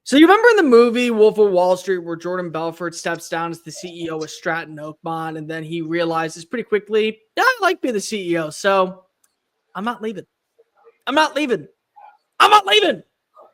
So you remember in the movie Wolf of Wall Street where Jordan Belfort steps down as the CEO of Stratton Oakmont, and then he realizes pretty quickly, yeah, I like being the CEO, so I'm not leaving. I'm not leaving. I'm not leaving.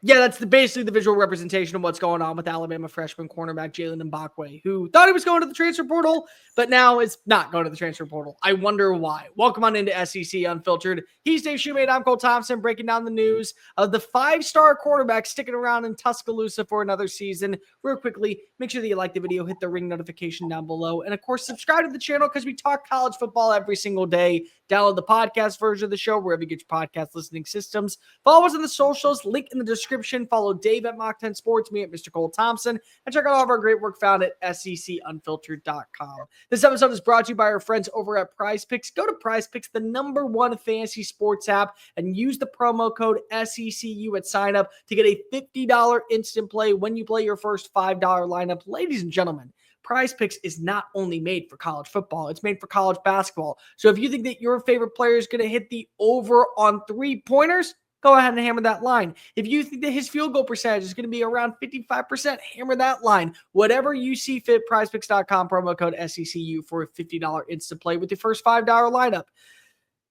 Yeah, that's basically the visual representation of what's going on with Alabama freshman cornerback Jaylen Mbakwe, who thought he was going to the transfer portal, but now is not going to the transfer portal. I wonder why. Welcome on into SEC Unfiltered. He's Dave Shumate. I'm Cole Thompson, breaking down the news of the 5-star quarterback sticking around in Tuscaloosa for another season. Real quickly, make sure that you like the video, hit the ring notification down below, and of course, subscribe to the channel because we talk college football every single day. Download the podcast version of the show wherever you get your podcast listening systems. Follow us on the socials, link in the description. Follow Dave at Mock 10 Sports, me at Mr. Cole Thompson, and check out all of our great work found at secunfiltered.com. This episode is brought to you by our friends over at Prize Picks. Go to Prize Picks, the #1 fantasy sports app, and use the promo code SECU at sign up to get a $50 instant play when you play your first $5 lineup. Ladies and gentlemen, Prize Picks is not only made for college football, it's made for college basketball. So if you think that your favorite player is going to hit the over on 3-pointers, go ahead and hammer that line. If you think that his field goal percentage is going to be around 55%, hammer that line. Whatever you see fit, prizepicks.com, promo code SECU for a $50 instant play with your first $5 lineup.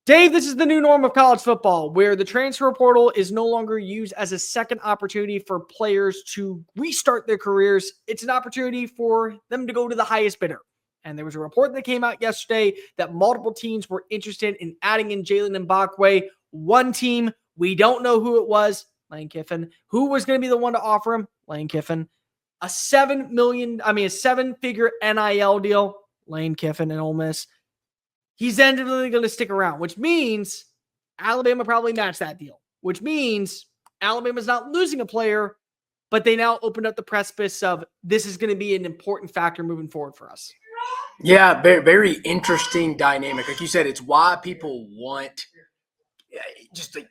Dave, this is the new norm of college football, where the transfer portal is no longer used as a second opportunity for players to restart their careers. It's an opportunity for them to go to the highest bidder. And there was a report that came out yesterday that multiple teams were interested in adding in Jaylen Mbakwe. One team, we don't know who it was, Lane Kiffin. Who was going to be the one to offer him? Lane Kiffin. A seven-figure NIL deal, Lane Kiffin and Ole Miss. He's ended going to stick around, which means Alabama probably matched that deal, which means Alabama's not losing a player, but they now opened up the precipice of this is going to be an important factor moving forward for us. Yeah, very, very interesting dynamic. Like you said, it's why people want just like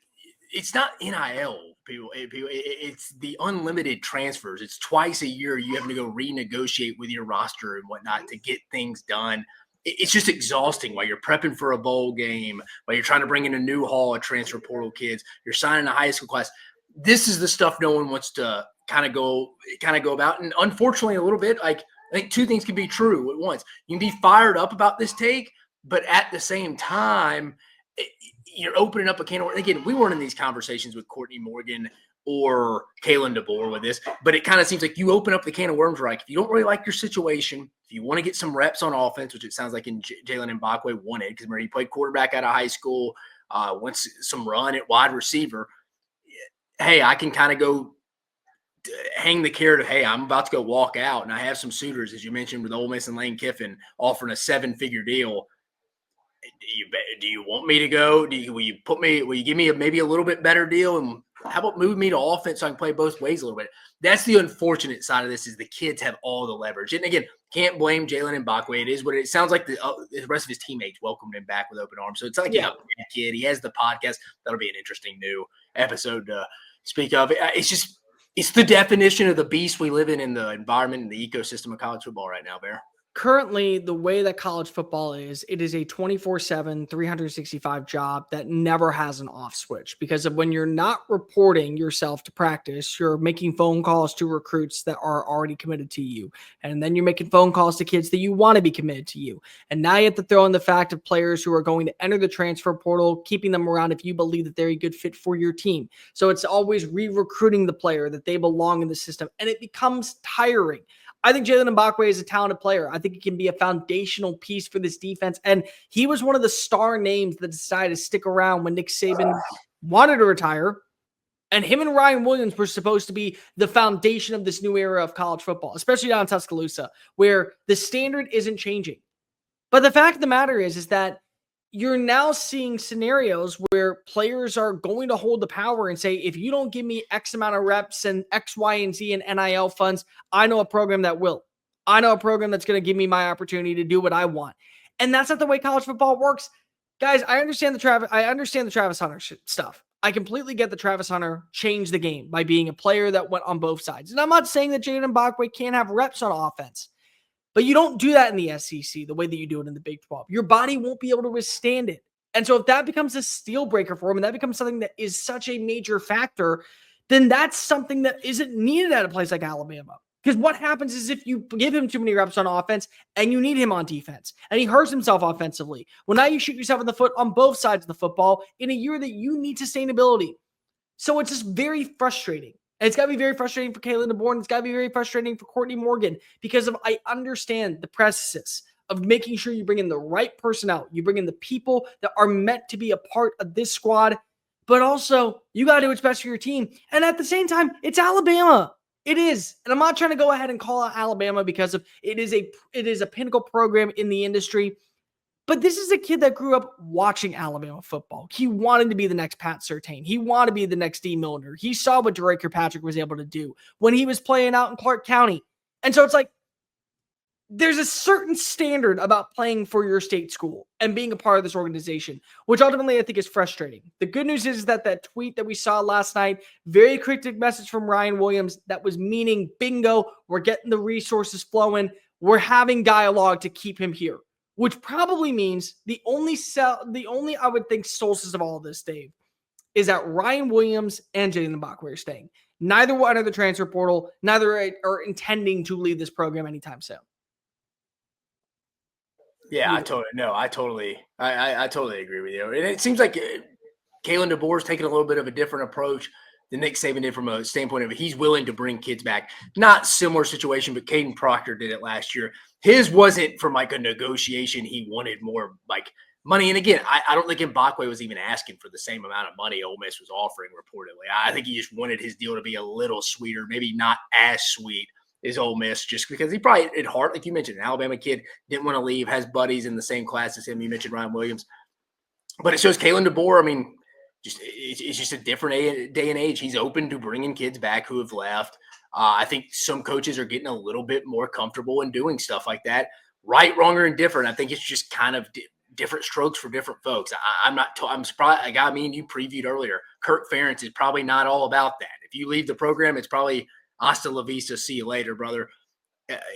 it's not NIL. It's the unlimited transfers. It's twice a year you have to go renegotiate with your roster and whatnot to get things done. It's just exhausting while you're prepping for a bowl game, while you're trying to bring in a new haul of transfer portal kids, you're signing a high school class. This is the stuff no one wants to kind of go about. And unfortunately, a little bit, like I think two things can be true at once. You can be fired up about this take, but at the same time, you're opening up a can of worms. Again, we weren't in these conversations with Courtney Morgan or Kalen DeBoer with this, but it kind of seems like you open up the can of worms, right? If you don't really like your situation, if you want to get some reps on offense, which it sounds like in Jaylen Mbakwe wanted, because remember, he played quarterback out of high school, wants some run at wide receiver. Hey, I can kind of go hang the carrot of, hey, I'm about to go walk out, and I have some suitors, as you mentioned, with Ole Miss and Lane Kiffin offering a 7-figure deal. Do you want me to go? Will you give me maybe a little bit better deal? And how about move me to offense so I can play both ways a little bit? That's the unfortunate side of this, is the kids have all the leverage. And again, can't blame Jaylen Mbakwe. It is what it sounds like. The rest of his teammates welcomed him back with open arms. So it's not like he's a kid. He has the podcast. That'll be an interesting new episode to speak of. It's the definition of the beast we live in the environment and the ecosystem of college football right now, Bear. Currently, the way that college football is, it is a 24/7, 365 job that never has an off switch, because of when you're not reporting yourself to practice, you're making phone calls to recruits that are already committed to you. And then you're making phone calls to kids that you want to be committed to you. And now you have to throw in the fact of players who are going to enter the transfer portal, keeping them around if you believe that they're a good fit for your team. So it's always re-recruiting the player that they belong in the system. And it becomes tiring. I think Jaylen Mbakwe is a talented player. I think he can be a foundational piece for this defense. And he was one of the star names that decided to stick around when Nick Saban wanted to retire. And him and Ryan Williams were supposed to be the foundation of this new era of college football, especially down in Tuscaloosa, where the standard isn't changing. But the fact of the matter is that you're now seeing scenarios where players are going to hold the power and say, if you don't give me X amount of reps and X, Y, and Z and NIL funds, I know a program that will. I know a program that's going to give me my opportunity to do what I want. And that's not the way college football works. Guys, I understand the Travis Hunter stuff. I completely get that Travis Hunter changed the game by being a player that went on both sides. And I'm not saying that Jaylen Mbakwe can't have reps on offense. But you don't do that in the SEC the way that you do it in the Big 12. Your body won't be able to withstand it. And so if that becomes a steel breaker for him, and that becomes something that is such a major factor, then that's something that isn't needed at a place like Alabama. Because what happens is if you give him too many reps on offense and you need him on defense and he hurts himself offensively, well, now you shoot yourself in the foot on both sides of the football in a year that you need sustainability. So it's just very frustrating. And it's got to be very frustrating for Jaylen Mbakwe. It's got to be very frustrating for Courtney Morgan because I understand the process of making sure you bring in the right personnel. You bring in the people that are meant to be a part of this squad, but also you got to do what's best for your team. And at the same time, it's Alabama. It is. And I'm not trying to go ahead and call out Alabama because of it is a pinnacle program in the industry. But this is a kid that grew up watching Alabama football. He wanted to be the next Pat Surtain. He wanted to be the next D. Milner. He saw what DeRay Kirkpatrick was able to do when he was playing out in Clark County. And so it's like, there's a certain standard about playing for your state school and being a part of this organization, which ultimately I think is frustrating. The good news is that tweet that we saw last night, very cryptic message from Ryan Williams that was meaning, bingo, we're getting the resources flowing. We're having dialogue to keep him here, which probably means the only I would think sources of all of this, Dave, is that Ryan Williams and Jaylen Mbakwe are staying. Neither will enter the transfer portal. Neither are intending to leave this program anytime soon. Yeah, I totally agree with you. And it seems like Kalen DeBoer's taking a little bit of a different approach than Nick Saban did from a standpoint of he's willing to bring kids back. Not similar situation, but Caden Proctor did it last year. His wasn't from like a negotiation. He wanted more like money. And again, I don't think Mbakwe was even asking for the same amount of money Ole Miss was offering reportedly. I think he just wanted his deal to be a little sweeter, maybe not as sweet is Ole Miss, just because he probably at heart, like you mentioned, an Alabama kid, didn't want to leave, has buddies in the same class as him. You mentioned Ryan Williams. But it shows Kalen DeBoer, I mean, it's just a different day and age. He's open to bringing kids back who have left. I think some coaches are getting a little bit more comfortable in doing stuff like that. Right, wrong, or indifferent. I think it's just kind of different strokes for different folks. I'm surprised. Like I mean, you previewed earlier, Kirk Ferentz is probably not all about that. If you leave the program, it's probably hasta la vista, see you later, brother.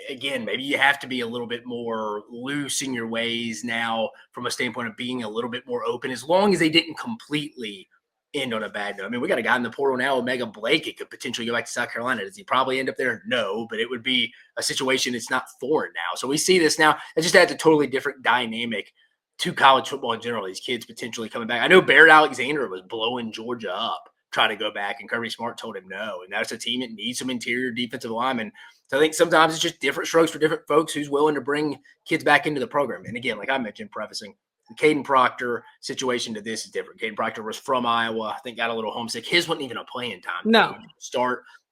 Again, maybe you have to be a little bit more loose in your ways now from a standpoint of being a little bit more open, as long as they didn't completely end on a bad note. I mean, we got a guy in the portal now, Omega Blake. It could potentially go back to South Carolina. Does he probably end up there? No, but it would be a situation that's not foreign now. So we see this now. It just adds a totally different dynamic to college football in general. These kids potentially coming back. I know Barrett Alexander was blowing Georgia up trying to go back, and Kirby Smart told him no. And that's a team that needs some interior defensive linemen. So I think sometimes it's just different strokes for different folks who's willing to bring kids back into the program. And again, like I mentioned, prefacing, the Caden Proctor situation to this is different. Caden Proctor was from Iowa. I think got a little homesick. His wasn't even a playing time. No.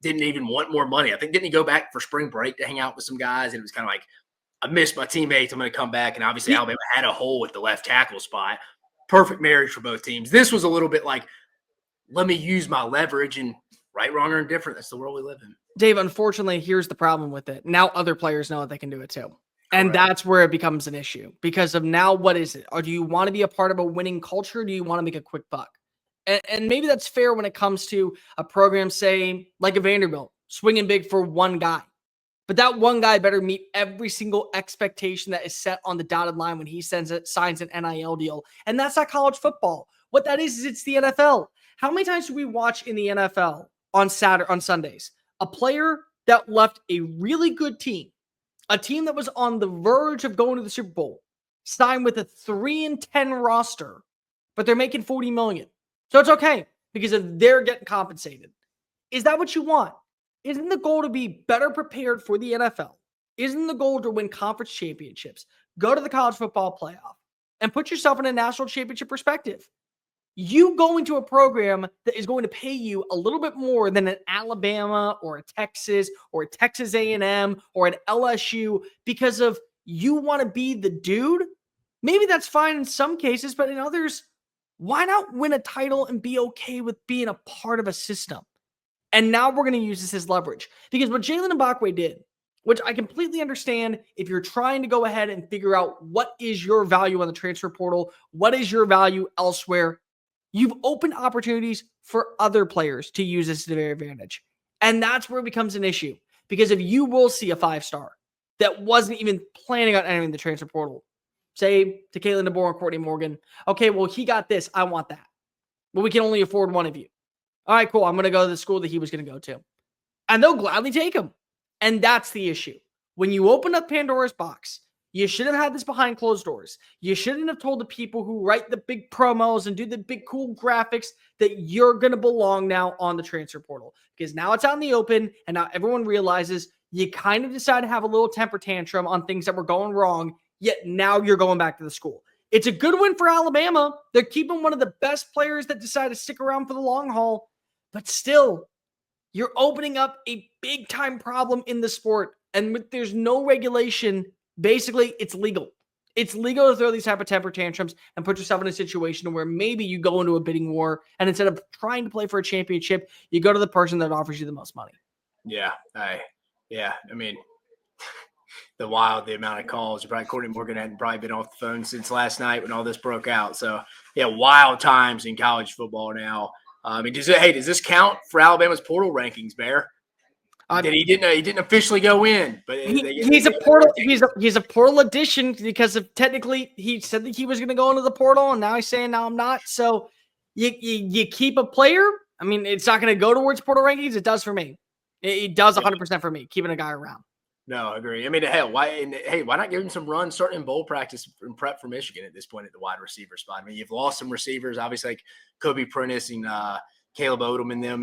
Didn't even want more money. I think didn't he go back for spring break to hang out with some guys? And it was kind of like, I missed my teammates. I'm going to come back. And obviously Alabama had a hole at the left tackle spot. Perfect marriage for both teams. This was a little bit like, let me use my leverage, and right, wrong, or indifferent. That's the world we live in. Dave, unfortunately, here's the problem with it. Now other players know that they can do it too. And that's where it becomes an issue because of now what is it? Or do you want to be a part of a winning culture? Or do you want to make a quick buck? And maybe that's fair when it comes to a program, say, like a Vanderbilt, swinging big for one guy. But that one guy better meet every single expectation that is set on the dotted line when he signs an NIL deal. And that's not college football. What that is it's the NFL. How many times do we watch in the NFL on Sundays a player that left a really good team, a team that was on the verge of going to the Super Bowl, signed with a 3-10 roster, but they're making $40 million. So it's okay because they're getting compensated. Is that what you want? Isn't the goal to be better prepared for the NFL? Isn't the goal to win conference championships, go to the college football playoff, and put yourself in a national championship perspective? You go into a program that is going to pay you a little bit more than an Alabama or a Texas or a Texas A&M or an LSU because of you want to be the dude. Maybe that's fine in some cases, but in others, why not win a title and be okay with being a part of a system? And now we're going to use this as leverage because what Jaylen Mbakwe did, which I completely understand if you're trying to go ahead and figure out what is your value on the transfer portal, what is your value elsewhere, you've opened opportunities for other players to use this to their advantage. And that's where it becomes an issue. Because if you will see a 5-star that wasn't even planning on entering the transfer portal, say to Jaylen DeBoer and Courtney Morgan, okay, well, he got this. I want that. Well, we can only afford one of you. All right, cool. I'm going to go to the school that he was going to go to. And they'll gladly take him. And that's the issue. When you open up Pandora's box, you should have had this behind closed doors. You shouldn't have told the people who write the big promos and do the big cool graphics that you're going to belong now on the transfer portal. Because now it's out in the open, and now everyone realizes you kind of decided to have a little temper tantrum on things that were going wrong, yet now you're going back to the school. It's a good win for Alabama. They're keeping one of the best players that decided to stick around for the long haul. But still, you're opening up a big-time problem in the sport. And there's no regulation, basically, it's legal. It's legal to throw these type of temper tantrums and put yourself in a situation where maybe you go into a bidding war, and instead of trying to play for a championship, you go to the person that offers you the most money. Yeah, I mean, the amount of calls. Probably Courtney Morgan hadn't probably been off the phone since last night when all this broke out. So, yeah, wild times in college football now. I mean, does this count for Alabama's portal rankings, Bear? He didn't officially go in, but he's a portal addition because of technically he said that he was going to go into the portal, and now he's saying now I'm not. So you keep a player. I mean, it's not going to go towards portal rankings. It does for me. It does 100% for me, keeping a guy around. No, I agree. I mean, why not give him some runs starting in bowl practice and prep for Michigan at this point at the wide receiver spot? I mean, you've lost some receivers, obviously, like Kobe Prentice and Caleb Odom and them.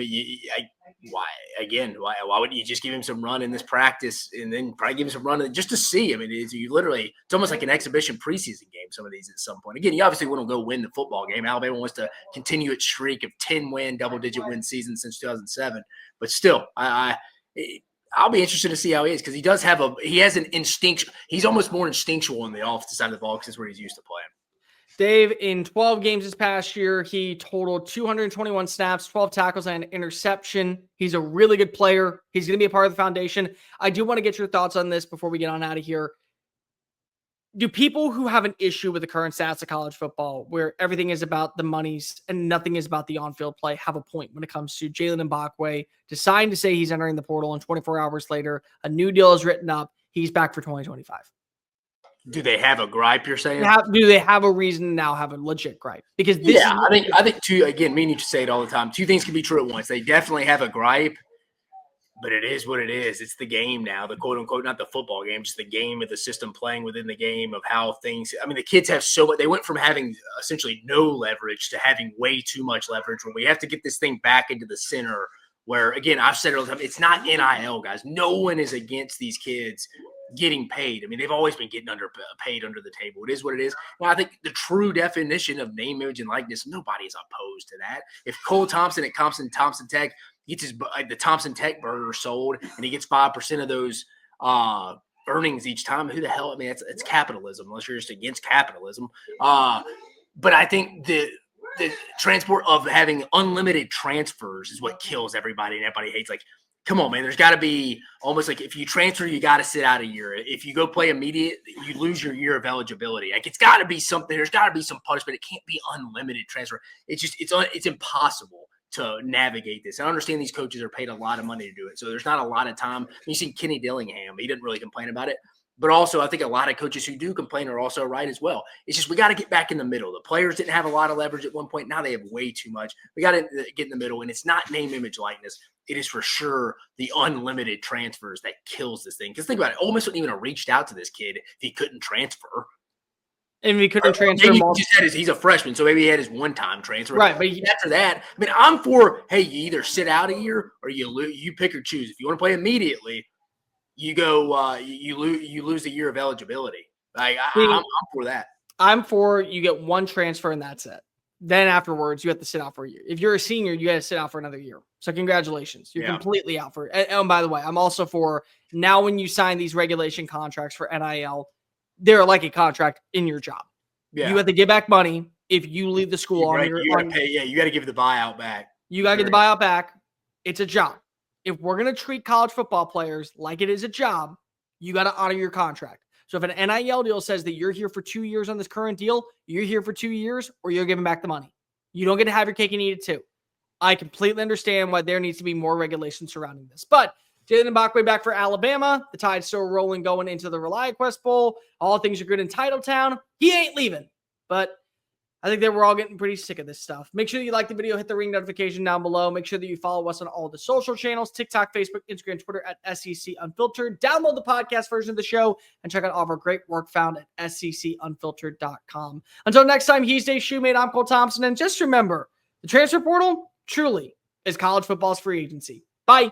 Why wouldn't you just give him some run in this practice and then probably give him some run just to see? I mean, it's almost like an exhibition preseason game, some of these at some point. Again, you obviously want to go win the football game. Alabama wants to continue its streak of 10-win, double-digit win season since 2007. But still, I'll be interested to see how he is because he has an instinct. He's almost more instinctual on the offensive side of the ball because it's where he's used to playing. Dave, in 12 games this past year, he totaled 221 snaps, 12 tackles, and an interception. He's a really good player. He's going to be a part of the foundation. I do want to get your thoughts on this before we get on out of here. Do people who have an issue with the current stats of college football, where everything is about the monies and nothing is about the on-field play, have a point when it comes to Jaylen Mbakwe deciding to say he's entering the portal, and 24 hours later, a new deal is written up. He's back for 2025. Do they have a gripe, you're saying? Do they have a reason to now have a legit gripe? Because I think two, again, me and you say it all the time. Two things can be true at once. They definitely have a gripe, but it is what it is. It's the game now, the quote unquote, not the football game, just the game of the system playing within the game of how things. I mean, the kids have so much. They went from having essentially no leverage to having way too much leverage. When we have to get this thing back into the center, where again, I've said it all the time, it's not NIL, guys. No one is against these kids getting paid. I mean, they've always been getting paid under the table. It is what it is. Well, I think the true definition of name, image, and likeness, nobody is opposed to that. If Cole Thompson at Thompson Tech gets the Thompson Tech burger sold and he gets 5% of those earnings each time, who the hell? I mean, it's capitalism, unless you're just against capitalism. But I think the transport of having unlimited transfers is what kills everybody, and everybody hates. Like, come on, man. There's got to be almost like if you transfer, you got to sit out a year. If you go play immediate, you lose your year of eligibility. Like, it's got to be something. There's got to be some punishment. It can't be unlimited transfer. It's impossible to navigate this. I understand these coaches are paid a lot of money to do it, so there's not a lot of time. You see Kenny Dillingham. He didn't really complain about it. But also, I think a lot of coaches who do complain are also right as well. It's just we got to get back in the middle. The players didn't have a lot of leverage at one point. Now they have way too much. We got to get in the middle, and it's not name, image, likeness. It is for sure the unlimited transfers that kills this thing. Because think about it. Ole Miss wouldn't even have reached out to this kid if he couldn't transfer. And he couldn't transfer. Maybe he just had he's a freshman, so maybe he had his one-time transfer. Right, but after that, I mean, I'm for, hey, you either sit out a year or you pick or choose. If you want to play immediately, you go, you lose a year of eligibility. Like, I'm for that. I'm for you get one transfer and that's it. Then afterwards, you have to sit out for a year. If you're a senior, you got to sit out for another year. So congratulations. You're completely out for it. And by the way, I'm also for now when you sign these regulation contracts for NIL, they're like a contract in your job. Yeah. You have to give back money if you leave the school on your you got to give the buyout back. You got to get the buyout back. It's a job. If we're going to treat college football players like it is a job, you got to honor your contract. So if an NIL deal says that you're here for 2 years on this current deal, you're here for 2 years or you're giving back the money. You don't get to have your cake and eat it too. I completely understand why there needs to be more regulation surrounding this. But Jaylen Mbakwe back for Alabama. The Tide's still rolling going into the ReliaQuest Bowl. All things are good in Titletown. He ain't leaving. But I think that we're all getting pretty sick of this stuff. Make sure that you like the video, hit the ring notification down below. Make sure that you follow us on all the social channels, TikTok, Facebook, Instagram, Twitter at SEC Unfiltered. Download the podcast version of the show and check out all of our great work found at secunfiltered.com. Until next time, he's Dave Shumate, I'm Cole Thompson, and just remember, the transfer portal truly is college football's free agency. Bye.